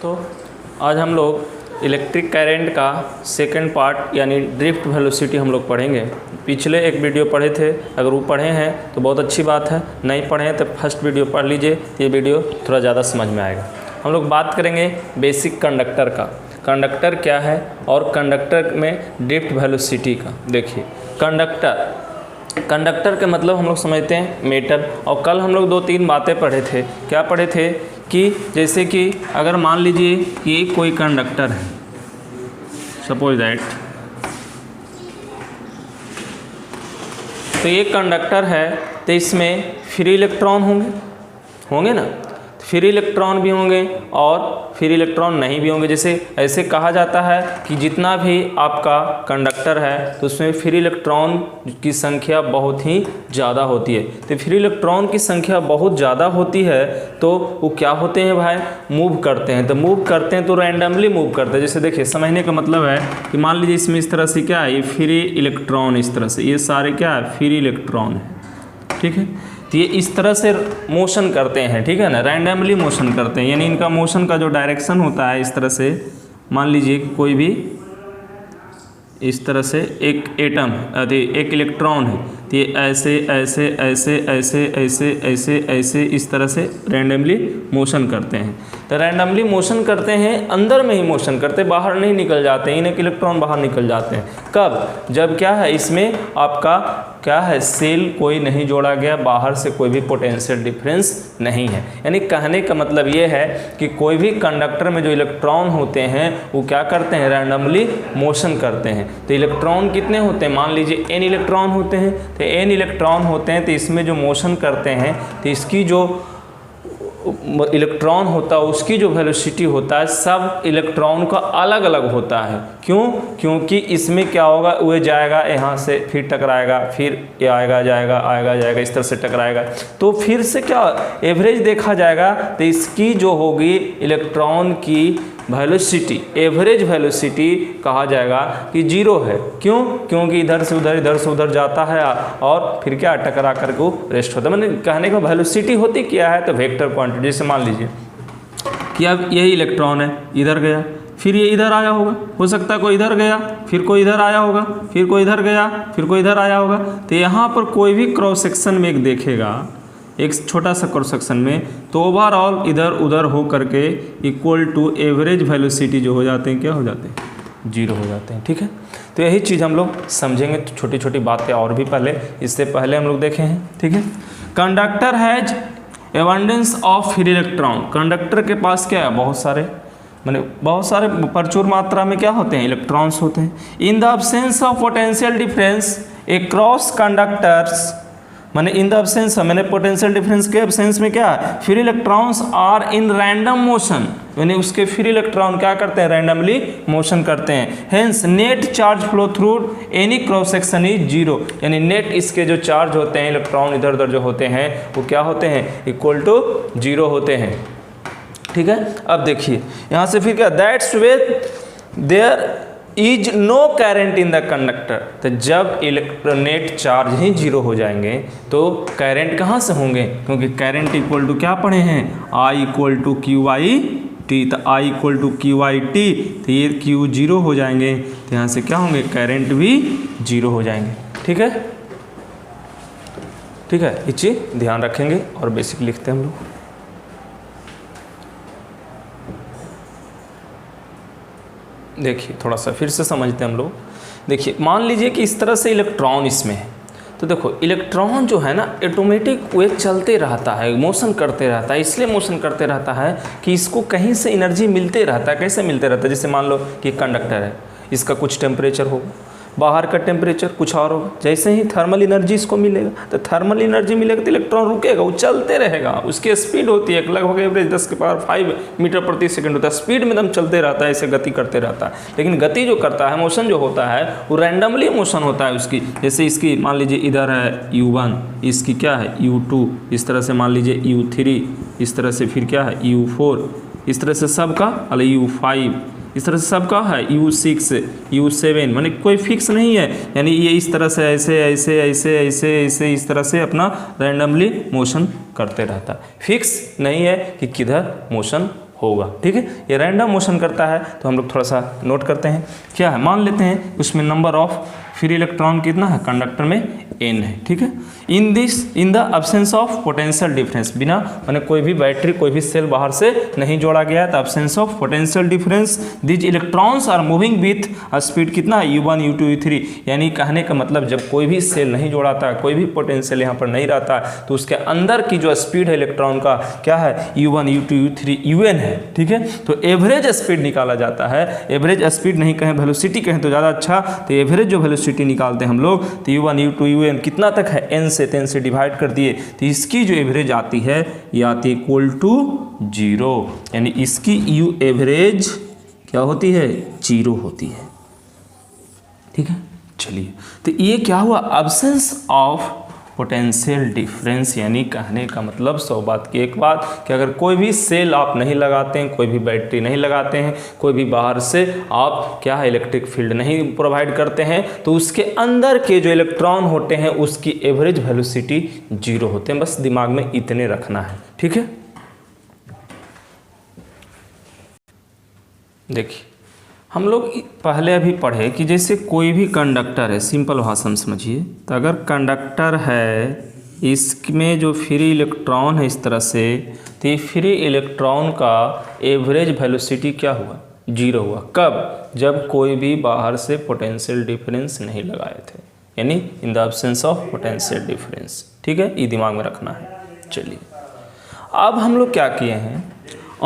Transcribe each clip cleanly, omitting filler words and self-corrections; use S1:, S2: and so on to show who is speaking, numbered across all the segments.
S1: दोस्तों, आज हम लोग इलेक्ट्रिक करंट का सेकंड पार्ट यानी ड्रिफ्ट वेलोसिटी हम लोग पढ़ेंगे। पिछले एक वीडियो पढ़े थे, अगर वो पढ़े हैं तो बहुत अच्छी बात है, नहीं पढ़े हैं तो फर्स्ट वीडियो पढ़ लीजिए, ये वीडियो थोड़ा ज़्यादा समझ में आएगा। हम लोग बात करेंगे बेसिक कंडक्टर का, कंडक्टर क्या है और कंडक्टर में ड्रिफ्ट वेलोसिटी का। देखिए कंडक्टर के मतलब हम लोग समझते हैं मेटल, और कल हम लोग 2-3 बातें पढ़े थे। क्या पढ़े थे कि जैसे कि अगर मान लीजिए कि कोई कंडक्टर है, सपोज दैट, तो ये कंडक्टर है तो इसमें फ्री इलेक्ट्रॉन होंगे ना, फ्री इलेक्ट्रॉन भी होंगे और फ्री इलेक्ट्रॉन नहीं भी होंगे। जैसे ऐसे कहा जाता है कि जितना भी आपका कंडक्टर है तो उसमें फ्री इलेक्ट्रॉन की संख्या बहुत ही ज़्यादा होती है। तो फ्री इलेक्ट्रॉन की संख्या बहुत ज़्यादा होती है तो वो क्या होते हैं भाई, मूव करते हैं। तो मूव करते हैं तो रैंडमली मूव करते हैं। जैसे देखिए, समझने का मतलब है कि मान लीजिए इसमें इस तरह से क्या है, ये फ्री इलेक्ट्रॉन, इस तरह से ये सारे क्या है, फ्री इलेक्ट्रॉन है, ठीक है। तो ये इस तरह से मोशन करते हैं, ठीक है ना, रैंडमली मोशन करते हैं, यानी इनका मोशन का जो डायरेक्शन होता है इस तरह से, मान लीजिए कोई भी इस तरह से एक एटम एक इलेक्ट्रॉन है तो ये ऐसे ऐसे ऐसे ऐसे ऐसे ऐसे ऐसे इस तरह से रैंडमली मोशन करते हैं। तो रैंडमली मोशन करते हैं, अंदर में ही मोशन करते, बाहर नहीं निकल जाते हैं, इन्हें इलेक्ट्रॉन बाहर निकल जाते हैं। कब? जब क्या है, इसमें आपका क्या है, सेल कोई नहीं जोड़ा गया, बाहर से कोई भी पोटेंशियल डिफरेंस नहीं है। यानी कहने का मतलब ये है कि कोई भी कंडक्टर में जो इलेक्ट्रॉन होते हैं वो क्या करते हैं, रैंडमली मोशन करते हैं। तो इलेक्ट्रॉन कितने होते हैं, मान लीजिए n इलेक्ट्रॉन होते हैं, तो n इलेक्ट्रॉन होते हैं तो इसमें जो मोशन करते हैं तो इसकी जो इलेक्ट्रॉन होता है उसकी जो वेलोसिटी होता है सब इलेक्ट्रॉन का अलग अलग होता है। क्यों? क्योंकि इसमें क्या होगा, वो जाएगा यहाँ से, फिर टकराएगा, फिर ये आएगा जाएगा, आएगा जाएगा, इस तरह से टकराएगा, तो फिर से क्या एवरेज देखा जाएगा तो इसकी जो होगी इलेक्ट्रॉन की वेलोसिटी, एवरेज वेलोसिटी कहा जाएगा कि 0 है। क्यों? क्योंकि इधर से उधर जाता है और फिर क्या टकरा करके वो रेस्ट होता है। मैंने कहने का वेलोसिटी होती क्या है, तो वेक्टर क्वांटिटी। जैसे मान लीजिए कि अब यही इलेक्ट्रॉन है, इधर गया, फिर ये इधर आया होगा, हो सकता है कोई इधर गया, फिर कोई इधर आया होगा, फिर कोई इधर गया, फिर कोई इधर आया होगा। तो यहाँ पर कोई भी क्रॉस सेक्शन में एक देखेगा, एक छोटा सा क्रॉस सेक्शन में, तो ओवरऑल इधर उधर हो करके इक्वल टू एवरेज वेलोसिटी जो हो जाते हैं, क्या हो जाते हैं, 0 हो जाते हैं, ठीक है। तो यही चीज़ हम लोग समझेंगे। तो छोटी छोटी बातें और भी पहले, इससे पहले हम लोग देखे हैं, ठीक है। Conductor has abundance of free electron, conductor के पास क्या है, बहुत सारे प्रचुर मात्रा में क्या होते हैं, इलेक्ट्रॉन्स होते हैं। In the absence of potential difference across conductors, मैंने इन द अब्सेंस, मैंने पोटेंशियल डिफरेंस के अब्सेंस में क्या है, free electrons are in random motion, यानी उसके फ्री इलेक्ट्रॉन क्या करते हैं, रैंडमली मोशन करते हैं। Hence net charge flow through any cross section is 0, यानी नेट इसके जो चार्ज होते हैं, इलेक्ट्रॉन इधर उधर जो होते हैं वो क्या होते हैं, इक्वल टू 0 होते हैं, ठीक है। अब देखिए यहाँ से फिर क्या, that's way there is no current in the conductor. तो जब इलेक्ट्रोनेट चार्ज ही 0 हो जाएंगे तो करंट कहाँ से होंगे, क्योंकि करंट इक्वल टू क्या पढ़े हैं, I इक्वल टू QI/T। तो I इक्वल टू QI/T, तो ये Q 0 हो जाएंगे, तो यहाँ से क्या होंगे, करंट भी 0 हो जाएंगे, ठीक है, ठीक है। ये चीज़ ध्यान रखेंगे और बेसिक लिखते हैं हम लोग। देखिए थोड़ा सा फिर से समझते हैं हम लोग। देखिए मान लीजिए कि इस तरह से इलेक्ट्रॉन इसमें है, तो देखो इलेक्ट्रॉन जो है ना ऑटोमेटिक वे चलते रहता है, मोशन करते रहता है। इसलिए मोशन करते रहता है कि इसको कहीं से एनर्जी मिलते रहता है। कैसे मिलते रहता है, जैसे मान लो कि कंडक्टर है, इसका कुछ टेम्परेचर होगा, बाहर का टेम्परेचर कुछ और होगा, जैसे ही थर्मल एनर्जी इसको मिलेगा तो थर्मल एनर्जी मिलेगा तो इलेक्ट्रॉन रुकेगा, वो चलते रहेगा। उसकी स्पीड होती है लगभग एवरेज 10 की पावर 5 मीटर प्रति सेकंड होता है। स्पीड में एकदम चलते रहता है, ऐसे गति करते रहता है। लेकिन गति जो करता है, मोशन जो होता है, वो रैंडमली मोशन होता है उसकी। जैसे इसकी मान लीजिए इधर है U1, इसकी क्या है U2, इस तरह से मान लीजिए U3, इस तरह से फिर क्या है U4, इस तरह से सबका U5, इस तरह से सबका है U6, U7, माने कोई फिक्स नहीं है। यानी ये इस तरह से ऐसे ऐसे ऐसे ऐसे ऐसे इस तरह से अपना रैंडमली मोशन करते रहता है, फिक्स नहीं है कि किधर मोशन होगा। ठीक है, ये रैंडम मोशन करता है तो हम लोग थोड़ा सा नोट करते हैं क्या है, मान लेते हैं उसमें नंबर ऑफ फ्री इलेक्ट्रॉन कितना है कंडक्टर में n है। ठीक है, इन the absence of potential difference, बिना माने कोई भी बैटरी कोई भी सेल बाहर से नहीं जोड़ा गया है तो absence of potential difference these electrons are moving with speed कितना है u1 u2 u3, यानी कहने का मतलब जब कोई भी सेल नहीं जोड़ाता कोई भी पोटेंशियल यहाँ पर नहीं रहता तो उसके अंदर की जो स्पीड है इलेक्ट्रॉन का क्या है u1 u2 u3 un है। ठीक है, तो एवरेज स्पीड निकाला जाता है, एवरेज स्पीड नहीं कहें वेलोसिटी कहें तो ज़्यादा अच्छा, तो एवरेज जो वेलोसिटी निकालते हैं हम लोग तो u1 u2 un कितना तक है n से 10 से डिवाइड कर दिए तो इसकी जो एवरेज आती है ये आती है इक्वल टू 0, यानी इसकी u एवरेज क्या होती है 0 होती है। ठीक है, चलिए तो ये क्या हुआ अब्सेंस ऑफ पोटेंशियल डिफरेंस, यानी कहने का मतलब 100 बात की एक बात कि अगर कोई भी सेल आप नहीं लगाते हैं, कोई भी बैटरी नहीं लगाते हैं, कोई भी बाहर से आप क्या है इलेक्ट्रिक फील्ड नहीं प्रोवाइड करते हैं तो उसके अंदर के जो इलेक्ट्रॉन होते हैं उसकी एवरेज वेलोसिटी 0 होते हैं। बस दिमाग में इतने रखना है। ठीक है, देखिए हम लोग पहले अभी पढ़े कि जैसे कोई भी कंडक्टर है, सिंपल भाषा में समझिए, तो अगर कंडक्टर है इसमें जो फ्री इलेक्ट्रॉन है इस तरह से, तो ये फ्री इलेक्ट्रॉन का एवरेज वेलोसिटी क्या हुआ 0 हुआ। कब? जब कोई भी बाहर से पोटेंशियल डिफरेंस नहीं लगाए थे, यानी in the absence of potential difference. ठीक है, ये दिमाग में रखना है। चलिए अब हम लोग क्या किए हैं,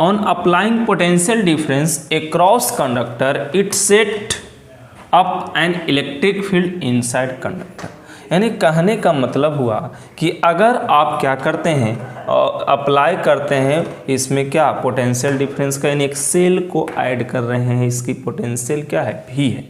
S1: on applying potential difference across conductor it set up an electric field inside conductor, यानी कहने का मतलब हुआ कि अगर आप क्या करते हैं अप्लाई करते हैं इसमें क्या पोटेंशियल डिफरेंस का, यानी एक सेल को ऐड कर रहे हैं, इसकी पोटेंशियल क्या है भी है।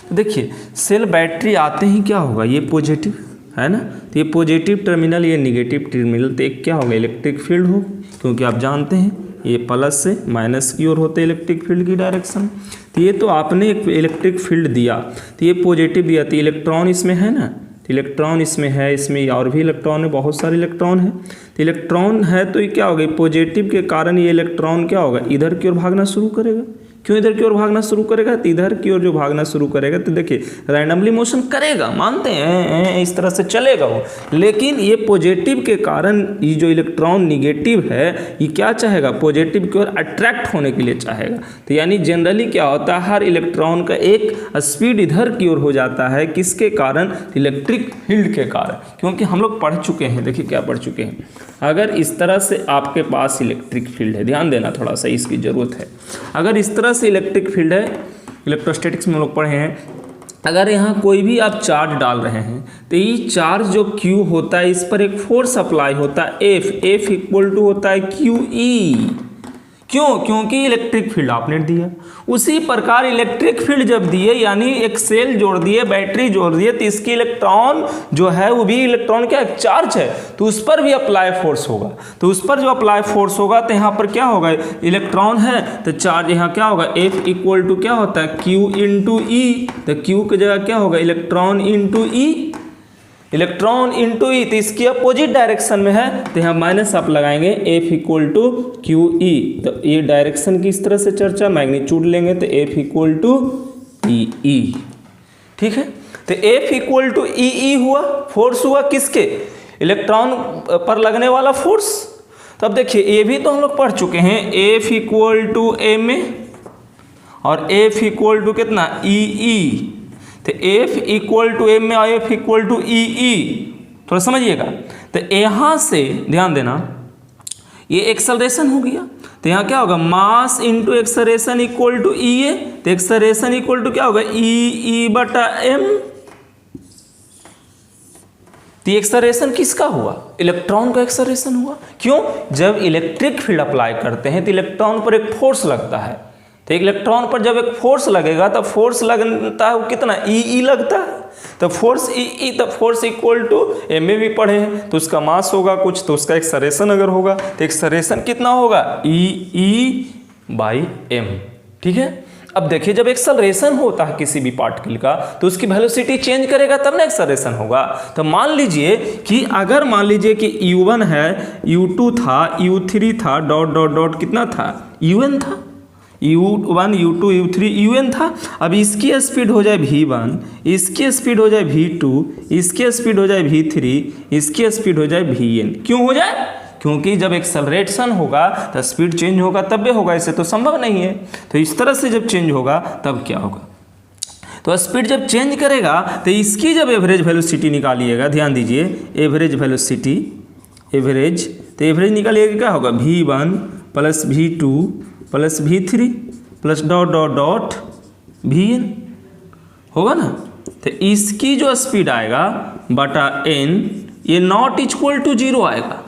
S1: तो देखिए सेल बैटरी आते ही क्या होगा, ये पॉजिटिव है ना, तो ये पॉजिटिव टर्मिनल ये निगेटिव टर्मिनल, तो एक क्या होगा इलेक्ट्रिक फील्ड हो, क्योंकि आप जानते हैं ये प्लस से माइनस की ओर होते इलेक्ट्रिक फील्ड की डायरेक्शन। तो ये तो आपने एक इलेक्ट्रिक फील्ड दिया तो ये पॉजिटिव दिया, तो इलेक्ट्रॉन इसमें है ना, तो इलेक्ट्रॉन इसमें है, इसमें और भी इलेक्ट्रॉन है, बहुत सारे इलेक्ट्रॉन है। तो इलेक्ट्रॉन है तो ये क्या होगा पॉजिटिव के कारण ये इलेक्ट्रॉन क्या होगा इधर की ओर भागना शुरू करेगा। क्यों इधर की ओर भागना शुरू करेगा, तो इधर की ओर जो भागना शुरू करेगा तो देखिए रैंडमली मोशन करेगा, मानते हैं इस तरह से चलेगा वो, लेकिन ये पॉजिटिव के कारण ये जो इलेक्ट्रॉन निगेटिव है ये क्या चाहेगा पॉजिटिव की ओर अट्रैक्ट होने के लिए चाहेगा। तो यानी जनरली क्या होता है हर इलेक्ट्रॉन का एक स्पीड इधर की ओर हो जाता है, किसके कारण इलेक्ट्रिक फील्ड के कारण। क्योंकि हम लोग पढ़ चुके हैं, देखिए क्या पढ़ चुके हैं, अगर इस तरह से आपके पास इलेक्ट्रिक फील्ड है, ध्यान देना थोड़ा सा इसकी ज़रूरत है, अगर इस तरह से इलेक्ट्रिक फील्ड है, इलेक्ट्रोस्टैटिक्स में हम लोग पढ़े हैं, अगर यहाँ कोई भी आप चार्ज डाल रहे हैं तो ये चार्ज जो Q होता है इस पर एक फोर्स अप्लाई होता है F इक्वल टू होता है QE। क्यों? क्योंकि इलेक्ट्रिक फील्ड आपने दिया, उसी प्रकार इलेक्ट्रिक फील्ड जब दिए यानी एक सेल जोड़ दिए बैटरी जोड़ दिए तो इसकी इलेक्ट्रॉन जो है वो भी इलेक्ट्रॉन क्या एक चार्ज है तो उस पर भी अप्लाई फोर्स होगा, तो उस पर जो अप्लाई फोर्स होगा तो यहाँ पर क्या होगा इलेक्ट्रॉन है तो चार्ज यहाँ क्या होगा F इक्वल टू क्या होता है Q इंटू ई, तो Q की जगह क्या होगा इलेक्ट्रॉन इंटू ई, इलेक्ट्रॉन इंटू ई, तो इसकी अपोजिट डायरेक्शन में है तो यहाँ माइनस आप लगाएंगे F equal to Q E, तो ये डायरेक्शन की इस तरह से चर्चा मैग्नीट्यूड लेंगे तो F इक्वल टू ई ई। ठीक है, तो F इक्वल टू ई ई हुआ, फोर्स हुआ किसके इलेक्ट्रॉन पर लगने वाला फोर्स। तो अब देखिए ये भी तो हम लोग पढ़ चुके हैं F equal to M A और F इक्वल टू कितना ई ई, तो F इक्वल टू एम में और F इक्वल टू ई ई, थोड़ा समझिएगा। तो यहाँ से ध्यान देना ये एक्सेलरेशन हो गया, तो यहाँ क्या होगा mass into acceleration equal to E A, तो एक्सेलरेशन इक्वल टू क्या होगा ई ई बटा एम। तो एक्सेलरेशन किसका हुआ इलेक्ट्रॉन का एक्सेलरेशन हुआ। क्यों? जब इलेक्ट्रिक फील्ड अप्लाई करते हैं तो इलेक्ट्रॉन पर एक फोर्स लगता है, तो एक इलेक्ट्रॉन पर जब एक फोर्स लगेगा तो फोर्स लगता है वो कितना ई लगता है, तो फोर्स ई तो force equal to M A भी पढ़े हैं तो उसका मास होगा कुछ, तो उसका एक्सेलरेशन अगर होगा तो एक्सेलरेशन कितना होगा ई बाई एम। ठीक है। अब देखिए जब एक्सेलरेशन होता है किसी भी पार्टिकल का तो उसकी वेलोसिटी चेंज करेगा तब ना एक्सेलरेशन होगा। तो मान लीजिए कि अगर मान लीजिए कि u1 है, u2 था, u3 था, डॉट डॉट डॉट कितना था, un था, u1 u2 u3 un था। अब इसकी स्पीड हो जाए v1, इसकी स्पीड हो जाए v2, इसकी स्पीड हो जाए v3, इसकी स्पीड हो जाए vn। क्यों हो जाए? क्योंकि जब एक्सेलरेशन होगा तो स्पीड चेंज होगा तब भी होगा, इससे तो संभव नहीं है। तो इस तरह से जब चेंज होगा तब क्या होगा, तो स्पीड जब चेंज करेगा तो इसकी जब एवरेज वेलोसिटी निकालिएगा, ध्यान दीजिए एवरेज वेलोसिटी, एवरेज, तो एवरेज निकालिएगा क्या होगा, v1 plus v2 plus v3 plus dot dot dot vn होगा ना। तो इसकी जो स्पीड आएगा बटा n, ये नॉट इक्वल टू 0 आएगा।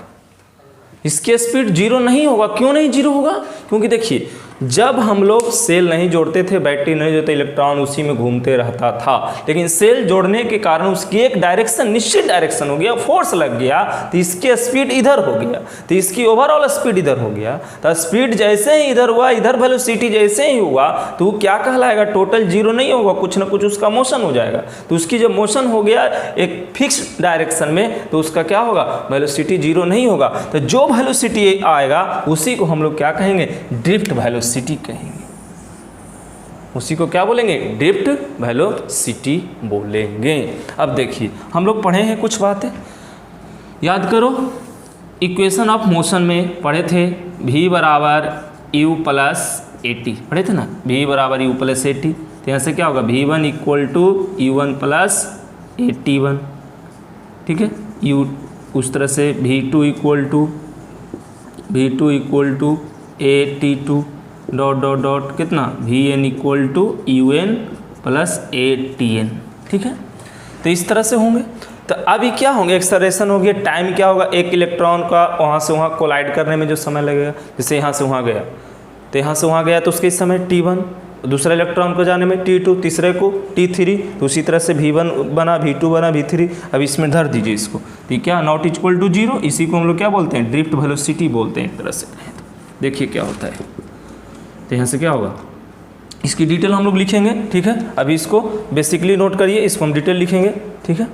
S1: इसकी स्पीड 0 नहीं होगा। क्यों नहीं 0 होगा? क्योंकि देखिए जब हम लोग सेल नहीं जोड़ते थे, बैटरी नहीं जोड़ते, इलेक्ट्रॉन उसी में घूमते रहता था, लेकिन सेल जोड़ने के कारण उसकी एक डायरेक्शन, निश्चित डायरेक्शन हो गया, फोर्स लग गया तो इसकी स्पीड इधर हो गया, तो इसकी ओवरऑल स्पीड इधर हो गया। तो स्पीड जैसे ही इधर हुआ, इधर वेलोसिटी जैसे ही हुआ तो क्या कहलाएगा, टोटल 0 नहीं होगा, कुछ ना कुछ उसका मोशन हो जाएगा। तो उसकी जब मोशन हो गया एक फिक्स डायरेक्शन में तो उसका क्या होगा, वेलोसिटी 0 नहीं होगा। तो जो वेलोसिटी आएगा उसी को हम लोग क्या कहेंगे, ड्रिफ्ट वेलोसिटी कहेंगे। उसी को क्या बोलेंगे, ड्रिफ्ट वेलोसिटी बोलेंगे। अब देखिए हम लोग पढ़े हैं कुछ बातें, याद करो। इक्वेशन ऑफ मोशन में पढ़े थे v बराबर u प्लस AT, पढ़े थे ना, v बराबर u प्लस AT। तो यहाँ से क्या होगा, v1 equal to u1 plus AT1, ठीक है। u उस तरह से v2 equal to AT2 dot dot dot कितना, vn equal to un plus ATn, ठीक है। तो इस तरह से होंगे। तो अभी क्या होंगे, एक्सेलरेशन हो गया, टाइम क्या होगा, एक इलेक्ट्रॉन का वहाँ से वहाँ कोलाइड करने में जो समय लगेगा, जैसे यहाँ से वहाँ गया तो यहाँ से वहाँ गया तो उसके समय t1, दूसरे इलेक्ट्रॉन को जाने में t2, तीसरे को t3, तो उसी तरह से v1 बना, v2 बना, v3। अब इसमें धर दीजिए इसको, तो क्या नॉट इक्वल टू 0, इसी को हम लोग क्या बोलते हैं, ड्रिफ्ट वेलोसिटी बोलते हैं एक तरह से। देखिए क्या होता है, तो यहाँ से क्या होगा, इसकी डिटेल हम लोग लिखेंगे, ठीक है। अभी इसको बेसिकली नोट करिए, इसको हम डिटेल लिखेंगे, ठीक है।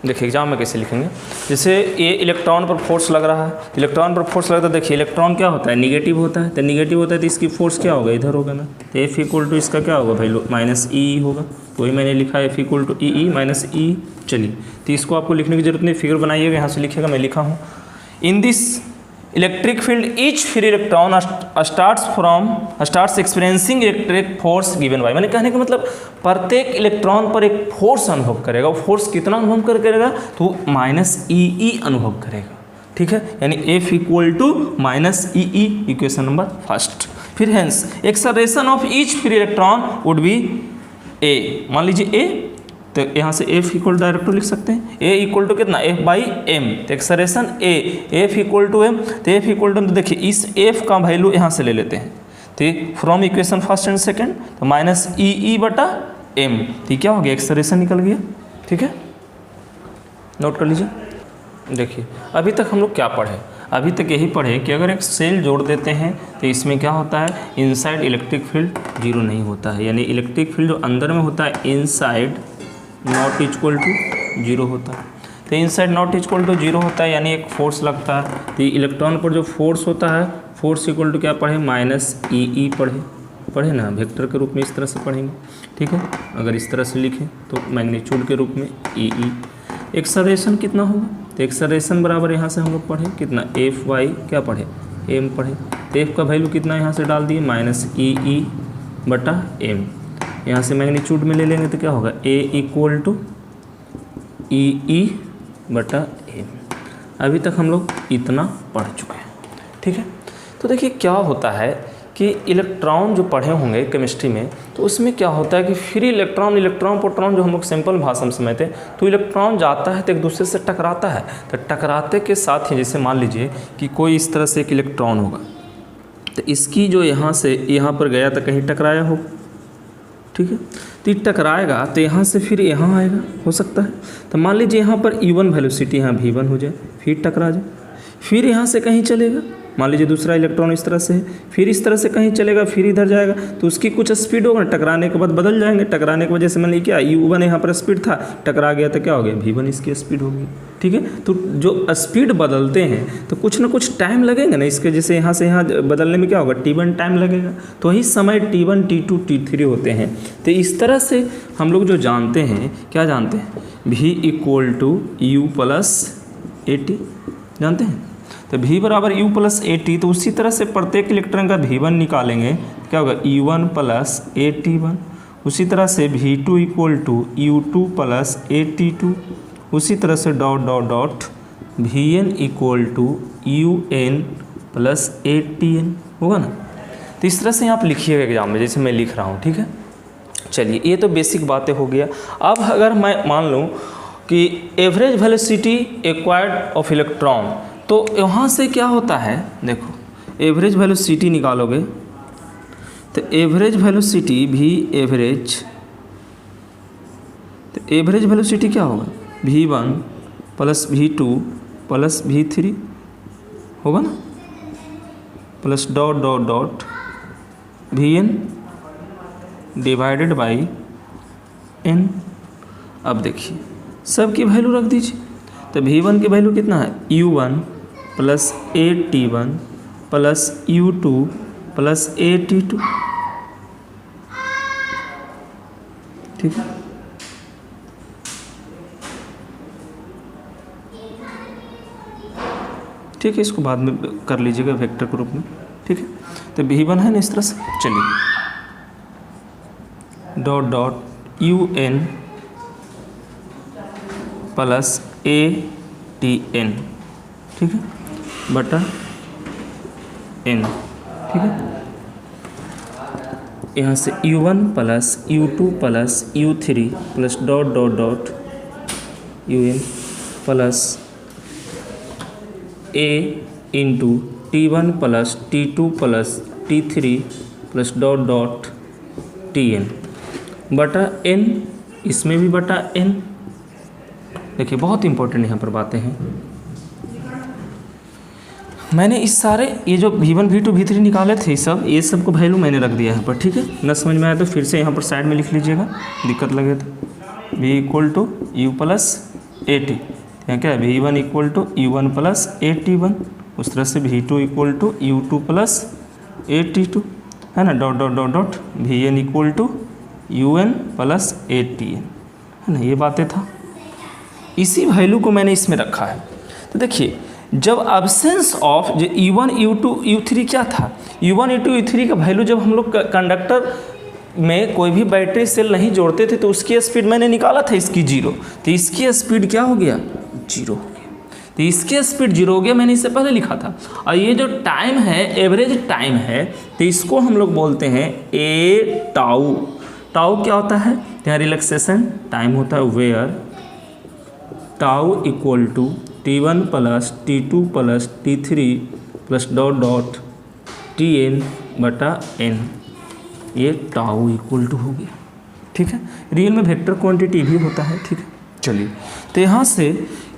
S1: देखिए एग्जाम में कैसे लिखेंगे, जैसे ये इलेक्ट्रॉन पर फोर्स लग रहा है, इलेक्ट्रॉन पर फोर्स लगता है। देखिए इलेक्ट्रॉन क्या होता है, निगेटिव होता है, तो निगेटिव होता है तो इसकी फोर्स क्या होगा, इधर होगा ना। तो F इक्वल टू इसका क्या होगा भाई, माइनस ई होगा। तो वही मैंने लिखा है F equal to E minus E. चलिए तो इसको आपको लिखने की जरूरत नहीं, फिगर बनाइएगा, यहाँ से लिखेगा, मैं लिखा हूँ। In this electric field each free electron starts experiencing electric force given by, मैंने कहने का मतलब प्रत्येक इलेक्ट्रॉन पर एक फोर्स अनुभव करेगा। वो फोर्स कितना अनुभव करेगा, तो माइनस ई अनुभव करेगा, ठीक है। यानी F equal to minus E, equation number first. फिर hence acceleration of each free electron would be A, मान लीजिए ए, तो यहाँ से F इक्वल डायरेक्ट लिख सकते हैं, A इक्वल टू कितना, F बाई एम, तो acceleration F equal to m. तो F इक्वल टू, तो देखिए इस F का वैल्यू यहाँ से ले लेते हैं, तो from equation first and second, तो माइनस ई बटा एम, तो क्या हो गया, एक्सेलरेशन निकल गया, ठीक है। नोट कर लीजिए। देखिए अभी तक हम लोग क्या पढ़े, अभी तक यही पढ़े कि अगर एक सेल जोड़ देते हैं तो इसमें क्या होता है, इनसाइड इलेक्ट्रिक फील्ड 0 नहीं होता है, यानी इलेक्ट्रिक फील्ड जो अंदर में होता है इनसाइड नॉट इक्वल टू 0 होता है। तो इनसाइड नॉट इक्वल टू 0 होता है, यानी एक फोर्स लगता है। तो इलेक्ट्रॉन पर जो फोर्स होता है, फोर्स इक्वल टू क्या पढ़े, माइनस ई पढ़े ना, वेक्टर के रूप में इस तरह से पढ़ेंगे, ठीक है। अगर इस तरह से लिखें तो मैग्नीट्यूड के रूप में ई। एक्सेलरेशन कितना होगा, तो एक्सेलरेशन बराबर यहाँ से हम लोग पढ़े कितना, एफ वाई क्या पढ़े, एम पढ़े। तो एफ का वैल्यू कितना यहाँ से डाल दिए, माइनस ई बटा एम। यहाँ से मैग्नीट्यूड में ले लेंगे तो क्या होगा, ए इक्वल टू ई बटा एम। अभी तक हम लोग इतना पढ़ चुके हैं, ठीक है। तो देखिए क्या होता है कि इलेक्ट्रॉन जो पढ़े होंगे केमिस्ट्री में, तो उसमें क्या होता है कि फ्री इलेक्ट्रॉन प्रोटॉन जो हम लोग सिंपल भाषा में समझते हैं, तो इलेक्ट्रॉन जाता है तो एक दूसरे से टकराता है। तो टकराते के साथ ही जैसे मान लीजिए कि कोई इस तरह से एक इलेक्ट्रॉन होगा, तो इसकी जो यहाँ से यहाँ पर गया तो कहीं टकराया होगा, ठीक है। तो ये टकराएगा तो यहाँ से फिर यहाँ आएगा, हो सकता है। तो मान लीजिए यहाँ पर E1 वेलोसिटी यहाँ V1 हो जाए, फिर टकरा जाए, फिर यहाँ से कहीं चलेगा, मान लीजिए दूसरा इलेक्ट्रॉन इस तरह से है, फिर इस तरह से कहीं चलेगा, फिर इधर जाएगा, तो उसकी कुछ स्पीड होगा, टकराने के बाद बदल जाएंगे। टकराने की वजह से मान लीजिए क्या u1 यहाँ पर स्पीड था, टकरा गया तो क्या हो गया v1 इसकी स्पीड होगी। ठीक है, तो जो स्पीड बदलते हैं तो कुछ ना कुछ टाइम लगेगा ना इसके, जैसे यहाँ से यहाँ बदलने में क्या होगा, t1 टाइम लगेगा, तो वही समय t1 t2 t3 होते हैं। तो इस तरह से हम लोग जो जानते हैं, क्या जानते हैं, v equal to u plus AT जानते हैं। तो v बराबर u प्लस AT, तो उसी तरह से प्रत्येक इलेक्ट्रॉन का v1 निकालेंगे, क्या होगा u1 प्लस AT1। उसी तरह से v2 equal to u2 plus AT2। उसी तरह से dot dot dot vn equal to un plus ATn होगा ना। तो इस तरह से आप लिखिएगा एग्जाम में, जैसे मैं लिख रहा हूँ। ठीक है, चलिए ये तो बेसिक बातें हो गया। अब अगर मैं मान लूँ कि average velocity acquired of electron, तो यहाँ से क्या होता है, देखो एवरेज वेलोसिटी निकालोगे तो एवरेज वेलोसिटी भी एवरेज, तो एवरेज वेलोसिटी क्या होगा, v1 plus v2 plus v3 होगा ना, plus dot dot dot vn divided by n। अब देखिए सब की वैल्यू रख दीजिए, तो v1 की वैल्यू कितना है, u1 plus AT1 plus u2 plus AT2। ठीक है, ठीक है, इसको बाद में कर लीजिएगा वेक्टर के रूप में। ठीक है, तो v1 है ना इस तरह से, चलिए dot dot un plus ATn, ठीक है, बटा n। ठीक है, यहाँ से u1 plus u2 plus u3 plus dot dot dot un plus a into t1 plus t2 plus t3 plus dot dot tn बटा n, इसमें भी बटा n। देखिए बहुत इंपॉर्टेंट यहाँ पर बातें हैं। मैंने इस सारे ये जो v1 v2 v3 निकाले थे सब, ये सब को वैल्यू मैंने रख दिया यहाँ पर। ठीक है, न समझ में आया तो फिर से यहाँ पर साइड में लिख लीजिएगा, दिक्कत लगे तो। v equal to u plus AT, यहाँ क्या है, v1 equal to u1 plus AT1। उस तरह से v2 equal to u2 plus AT2 है ना, dot dot dot dot vn equal to un plus ATn है ना, ये बातें था। इसी वैल्यू को मैंने इसमें रखा है। तो देखिए जब एब्सेंस ऑफ जो u1 u2 u3 क्या था, u1 u2 u3 का वैल्यू जब हम लोग कंडक्टर में कोई भी बैटरी सेल नहीं जोड़ते थे तो उसकी स्पीड मैंने निकाला था इसकी 0, तो इसकी स्पीड क्या हो गया, 0 हो गया। तो इसकी स्पीड 0 हो गया, मैंने इससे पहले लिखा था। और ये जो टाइम है एवरेज टाइम है, तो इसको हम लोग बोलते हैं ए टाउ। टाउ क्या होता है, यहाँ रिलैक्सेशन टाइम होता है, where tau equal to t1 plus t2 plus t3 plus dot dot tn बटा n, ये टाउ इक्वल टू हो गया। ठीक है, रियल में वेक्टर क्वांटिटी भी होता है। ठीक है, चलिए तो यहाँ से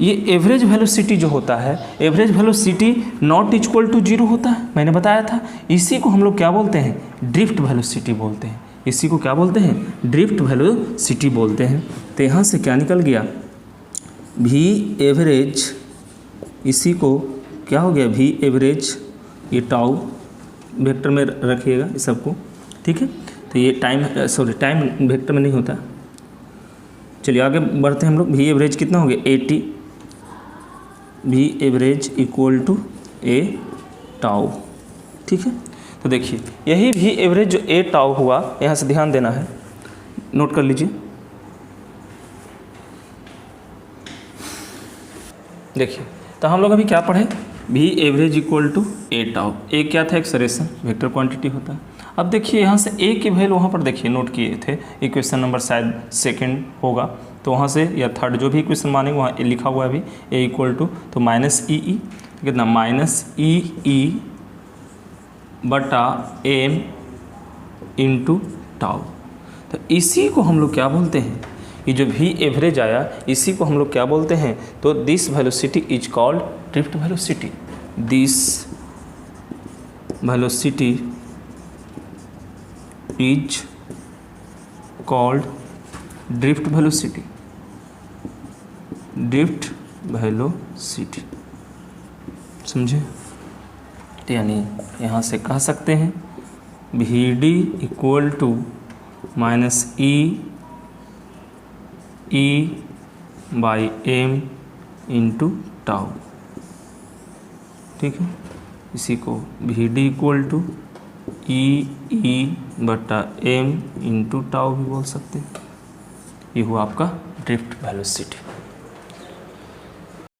S1: ये एवरेज वेलोसिटी जो होता है, average velocity not equal to 0 होता है, मैंने बताया था। इसी को हम लोग क्या बोलते हैं, ड्रिफ्ट वेलोसिटी बोलते हैं। इसी को क्या बोलते हैं, ड्रिफ्ट वेलोसिटी बोलते हैं। तो यहाँ से क्या निकल गया, v एवरेज, इसी को क्या हो गया, v एवरेज, ये टाउ वेक्टर में रखिएगा इस सबको। ठीक है, तो ये टाइम टाइम वेक्टर में नहीं होता। चलिए आगे बढ़ते हैं हम लोग। v एवरेज कितना हो गया, 80, v average equal to a tau. ठीक है, तो देखिए यही v एवरेज जो a टाउ हुआ, यहाँ से ध्यान देना है, नोट कर लीजिए। देखिए तो हम लोग अभी क्या पढ़े, v average equal to a tau. a क्या था, एक्सेलरेशन वेक्टर क्वांटिटी होता है। अब देखिए यहाँ से a की वैल्यू वहाँ पर देखिए नोट किए थे, इक्वेशन नंबर शायद सेकंड होगा, तो वहाँ से या थर्ड जो भी इक्वेशन मानेंगे वहाँ लिखा हुआ है अभी a इक्वल टू, तो माइनस ई ई कितना, माइनस ई ई बटा m इंटू टाउ। तो इसी को हम लोग क्या बोलते हैं, ये जो v एवरेज आया इसी को हम लोग क्या बोलते हैं, तो this velocity is called drift velocity. This velocity is called drift velocity, drift velocity, समझे। यानी यहाँ से कह सकते हैं VD equal to minus E by M into tau, ठीक है। इसी को VD इक्वल टू E बटा M इंटू टाउ भी बोल सकते हैं। ये हुआ आपका ड्रिफ्ट वेलोसिटी।